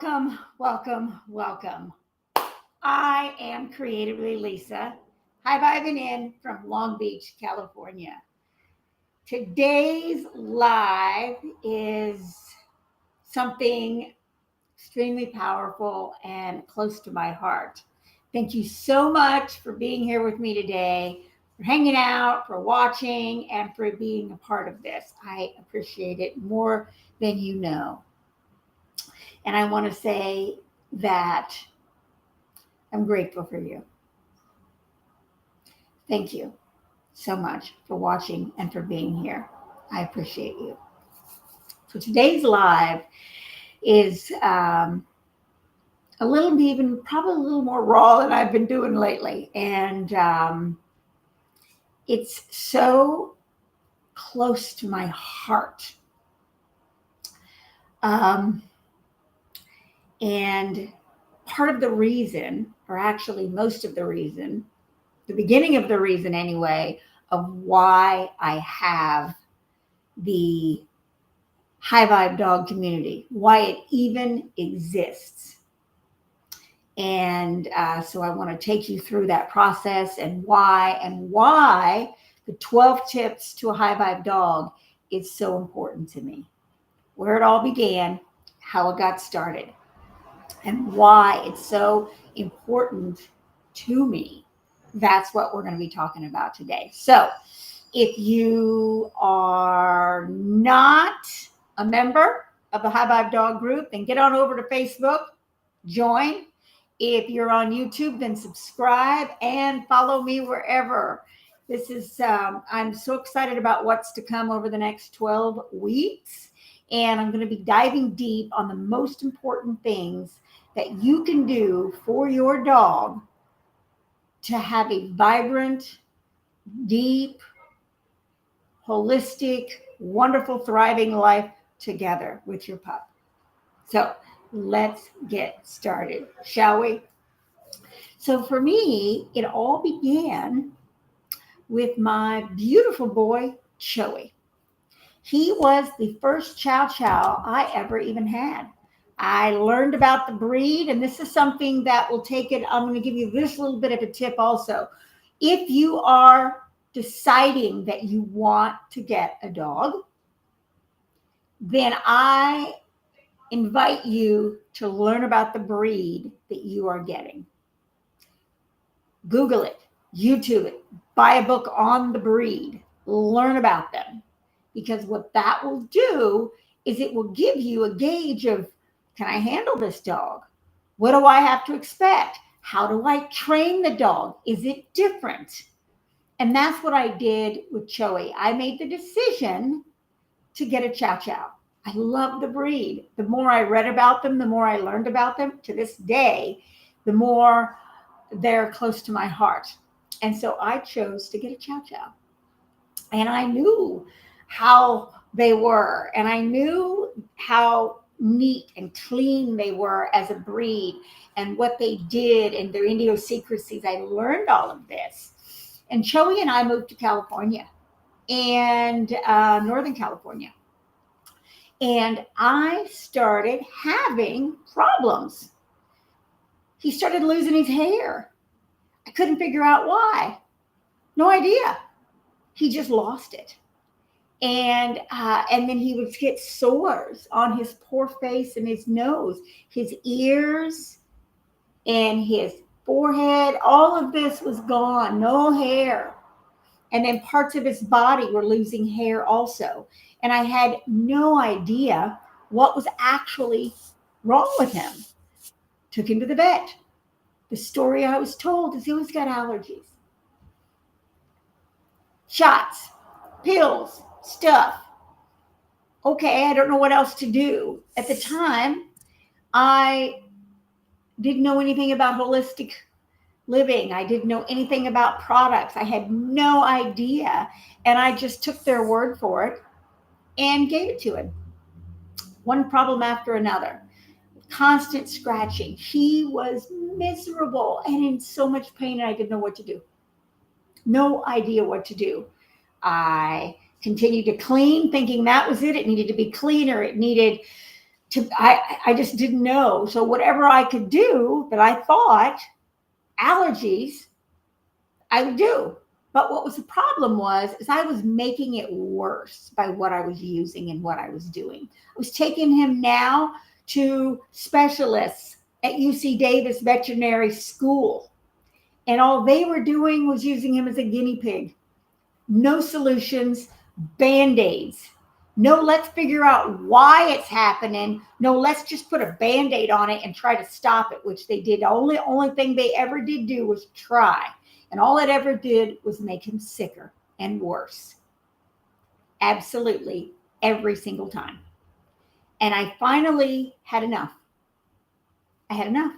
Welcome, welcome, welcome. I am Creatively Lisa, high-fiving in from Long Beach, California. Today's live is something extremely powerful and close to my heart. Thank you so much for being here with me today, for hanging out, for watching, and for being a part of this. I appreciate it more than you know. And I want to say that I'm grateful for you. Thank you so much for watching and for being here. I appreciate you. So today's live is a little even probably a little more raw than I've been doing lately, and it's so close to my heart. Um, and part of the reason, or actually most of the reason, the beginning of the reason anyway, of why I have the high vibe dog community, why it even exists. And so I want to take you through that process and why the 12 tips to a high vibe dog is so important to me. Where it all began, how it got started, and why it's so important to me. That's what we're going to be talking about today. So, if you are not a member of the High Vibe Dog group, then get on over to Facebook, join. If you're on YouTube, then subscribe and follow me wherever. I'm so excited about what's to come over the next 12 weeks. And I'm going to be diving deep on the most important things that you can do for your dog to have a vibrant, deep, holistic, wonderful, thriving life together with your pup. So let's get started, shall we? So for me, it all began with my beautiful boy, Choiee. He was the first Chow Chow I ever even had. I learned about the breed, and this is something that will take it. I'm going to give you this little bit of a tip also. If you are deciding that you want to get a dog, then I invite you to learn about the breed that you are getting. Google it, YouTube it, buy a book on the breed, learn about them. Because what that will do is it will give you a gauge of, can I handle this dog? What do I have to expect? How do I train the dog? Is it different? And that's what I did with Choiee. I made the decision to get a Chow Chow. I love the breed. The more I read about them, the more I learned about them. To this day, the more they're close to my heart. And so I chose to get a Chow Chow. And I knew how they were, and I knew how neat and clean they were as a breed and what they did and their idiosyncrasies. I learned all of this. And Choiee and I moved to California and Northern California. And I started having problems. He started losing his hair. I couldn't figure out why. No idea. He just lost it. And then he would get sores on his poor face and his nose, his ears, and his forehead. All of this was gone, no hair. And then parts of his body were losing hair also. And I had no idea what was actually wrong with him. Took him to the vet. The story I was told is he always got allergies. Shots, pills, stuff. Okay, I don't know what else to do. At the time, I didn't know anything about holistic living. I didn't know anything about products. I had no idea. And I just took their word for it and gave it to him. One problem after another. Constant scratching. He was miserable and in so much pain, and I didn't know what to do. No idea what to do. I continued to clean, thinking that was it. It needed to be cleaner. It needed I just didn't know. So whatever I could do that I thought allergies, I would do. But what was the problem was is I was making it worse by what I was using and what I was doing. I was taking him now to specialists at UC Davis Veterinary School. And all they were doing was using him as a guinea pig. No solutions, band-aids. No, let's figure out why it's happening. No, let's just put a band-aid on it and try to stop it, which they did. The only thing they ever did do was try. And all it ever did was make him sicker and worse. Absolutely every single time. And I finally had enough. I had enough.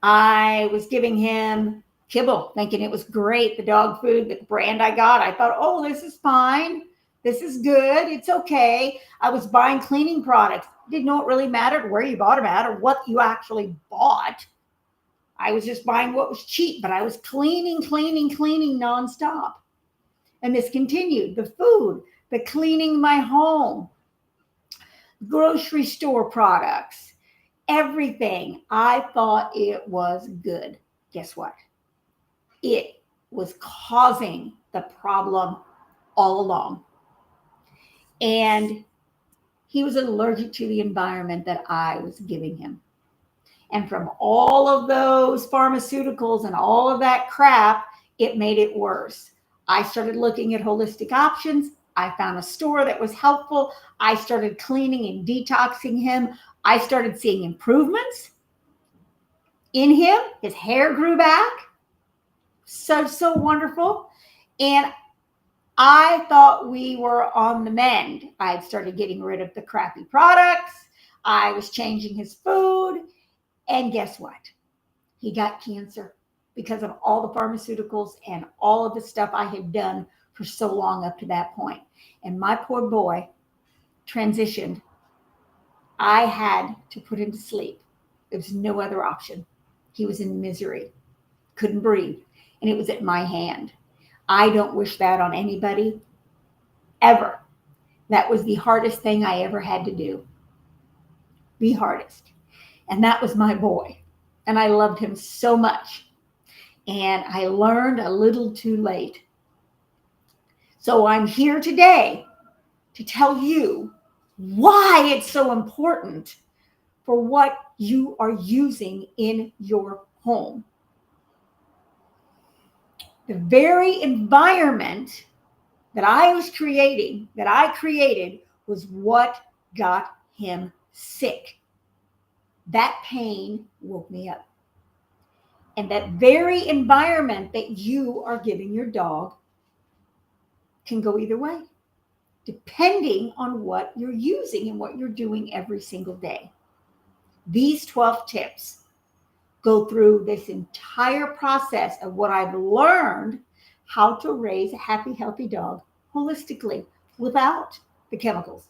I was giving him kibble, thinking it was great, the dog food, the brand I got. I thought, oh, this is fine. This is good. It's okay. I was buying cleaning products. Didn't know it really mattered where you bought them at or what you actually bought. I was just buying what was cheap, but I was cleaning nonstop. And this continued. The food, the cleaning my home, grocery store products, everything. I thought it was good. Guess what? It was causing the problem all along. And he was allergic to the environment that I was giving him. And from all of those pharmaceuticals and all of that crap, it made it worse. I started looking at holistic options. I found a store that was helpful. I started cleaning and detoxing him. I started seeing improvements in him. His hair grew back. So wonderful. And I thought we were on the mend. I had started getting rid of the crappy products. I was changing his food. And guess what? He got cancer because of all the pharmaceuticals and all of the stuff I had done for so long up to that point. And my poor boy transitioned. I had to put him to sleep. There was no other option. He was in misery, couldn't breathe, and it was at my hand. I don't wish that on anybody, ever. That was the hardest thing I ever had to do. The hardest. And that was my boy. And I loved him so much. And I learned a little too late. So I'm here today to tell you why it's so important for what you are using in your home. The very environment that I was creating, that I created, was what got him sick. That pain woke me up. And that very environment that you are giving your dog can go either way, depending on what you're using and what you're doing every single day. These 12 tips go through this entire process of what I've learned how to raise a happy, healthy dog holistically without the chemicals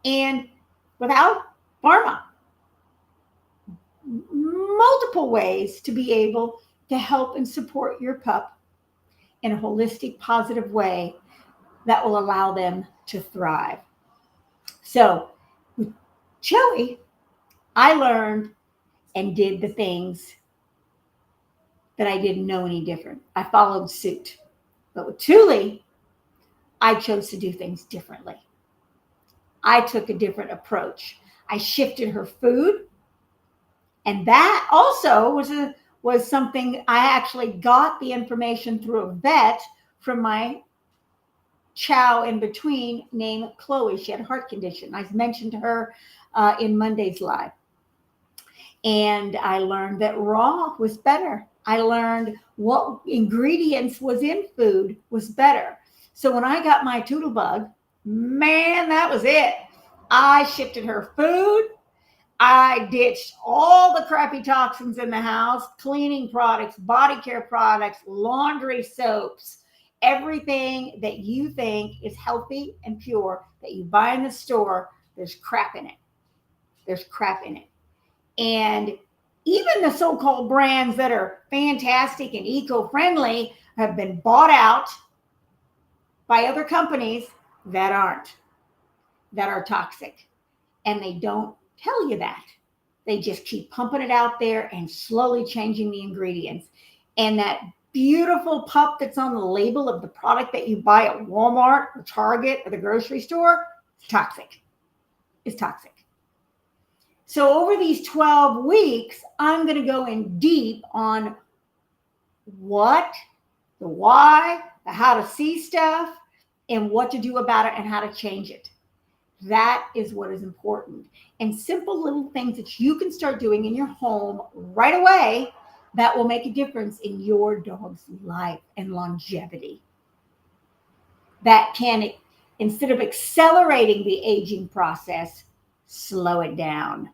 and without pharma. Multiple ways to be able to help and support your pup in a holistic, positive way that will allow them to thrive. So with Choiee, I learned and did the things that I didn't know any different. I followed suit. But with Tulli, I chose to do things differently. I took a different approach. I shifted her food. And that also was something I actually got the information through a vet from my chow in between named Chloe. She had a heart condition. I mentioned her in Monday's live. And I learned that raw was better. I learned what ingredients was in food was better. So when I got my Toodle Bug, man, that was it. I shifted her food. I ditched all the crappy toxins in the house, cleaning products, body care products, laundry soaps, everything that you think is healthy and pure that you buy in the store, there's crap in it. There's crap in it. And even the so-called brands that are fantastic and eco-friendly have been bought out by other companies that aren't, that are toxic. And they don't tell you that. They just keep pumping it out there and slowly changing the ingredients. And that beautiful pup that's on the label of the product that you buy at Walmart or Target or the grocery store is toxic. It's toxic. So over these 12 weeks, I'm going to go in deep on what, the why, the how to see stuff, and what to do about it and how to change it. That is what is important. And simple little things that you can start doing in your home right away that will make a difference in your dog's life and longevity. That can, instead of accelerating the aging process, slow it down.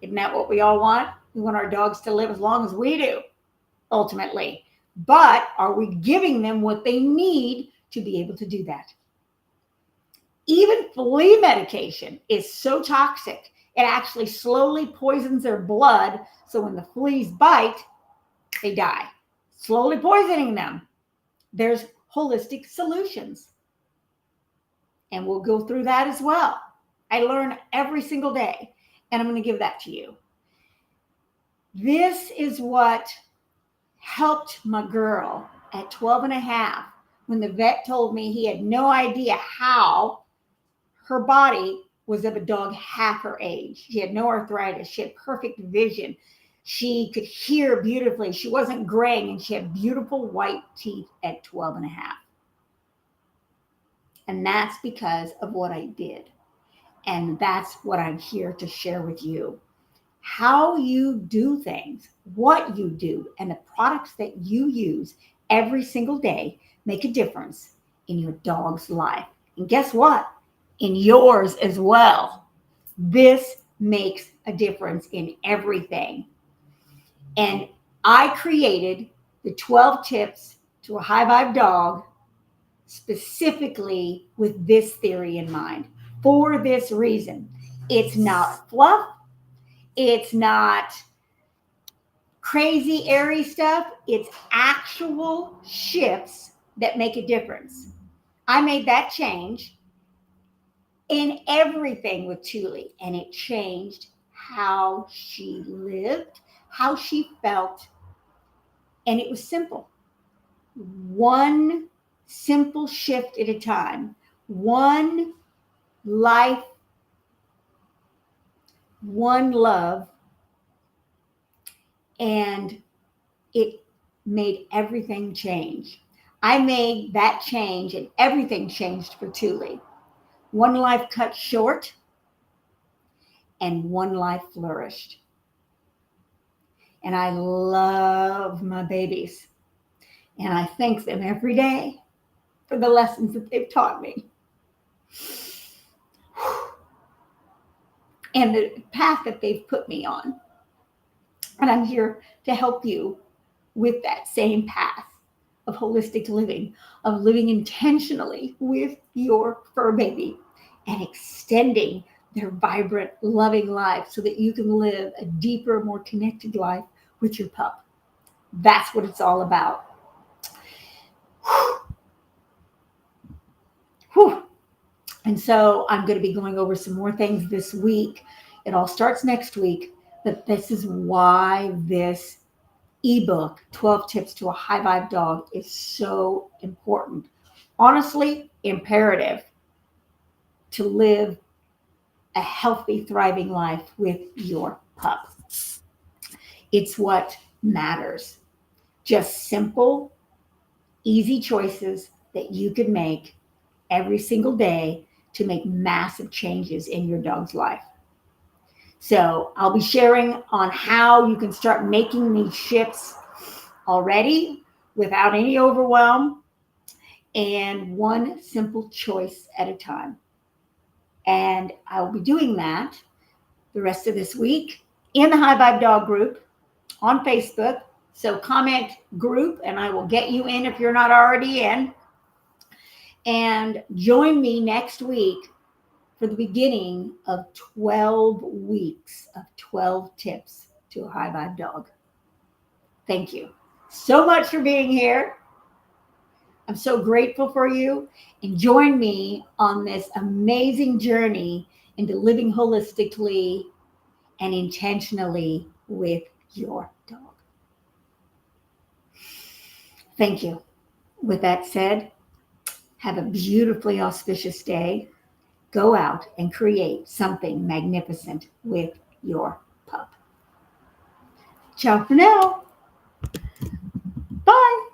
Isn't that what we all want? We want our dogs to live as long as we do, ultimately. But are we giving them what they need to be able to do that? Even flea medication is so toxic, it actually slowly poisons their blood. So when the fleas bite, they die, slowly poisoning them. There's holistic solutions. And we'll go through that as well. I learn every single day, and I'm going to give that to you. This is what helped my girl at 12 and a half when the vet told me he had no idea how her body was of a dog half her age. She had no arthritis. She had perfect vision. She could hear beautifully. She wasn't graying, and she had beautiful white teeth at 12 and a half. And that's because of what I did. And that's what I'm here to share with you. How you do things, what you do, and the products that you use every single day make a difference in your dog's life. And guess what? In yours as well. This makes a difference in everything. And I created the 12 tips to a high vibe dog specifically with this theory in mind. For this reason, it's not fluff. It's not crazy, airy stuff. It's actual shifts that make a difference. I made that change in everything with Tulli, and it changed how she lived, how she felt, and it was simple. One simple shift at a time, one life, one love, and it made everything change. I made that change and everything changed for Tulli. One life cut short and one life flourished. And I love my babies. And I thank them every day for the lessons that they've taught me. And the path that they've put me on. And I'm here to help you with that same path of holistic living, of living intentionally with your fur baby and extending their vibrant, loving life so that you can live a deeper, more connected life with your pup. That's what it's all about. Whew. And so I'm going to be going over some more things this week. It all starts next week, but this is why this ebook, 12 Tips to a High Vibe Dog, is so important. Honestly, imperative to live a healthy, thriving life with your pup. It's what matters. Just simple, easy choices that you can make every single day to make massive changes in your dog's life. So I'll be sharing on how you can start making these shifts already without any overwhelm and one simple choice at a time. And I'll be doing that the rest of this week in the High Vibe Dog group on Facebook. So comment group and I will get you in if you're not already in. And join me next week for the beginning of 12 weeks of 12 tips to a high vibe dog. Thank you so much for being here. I'm so grateful for you. And join me on this amazing journey into living holistically and intentionally with your dog. Thank you. With that said, have a beautifully auspicious day. Go out and create something magnificent with your pup. Ciao for now. Bye.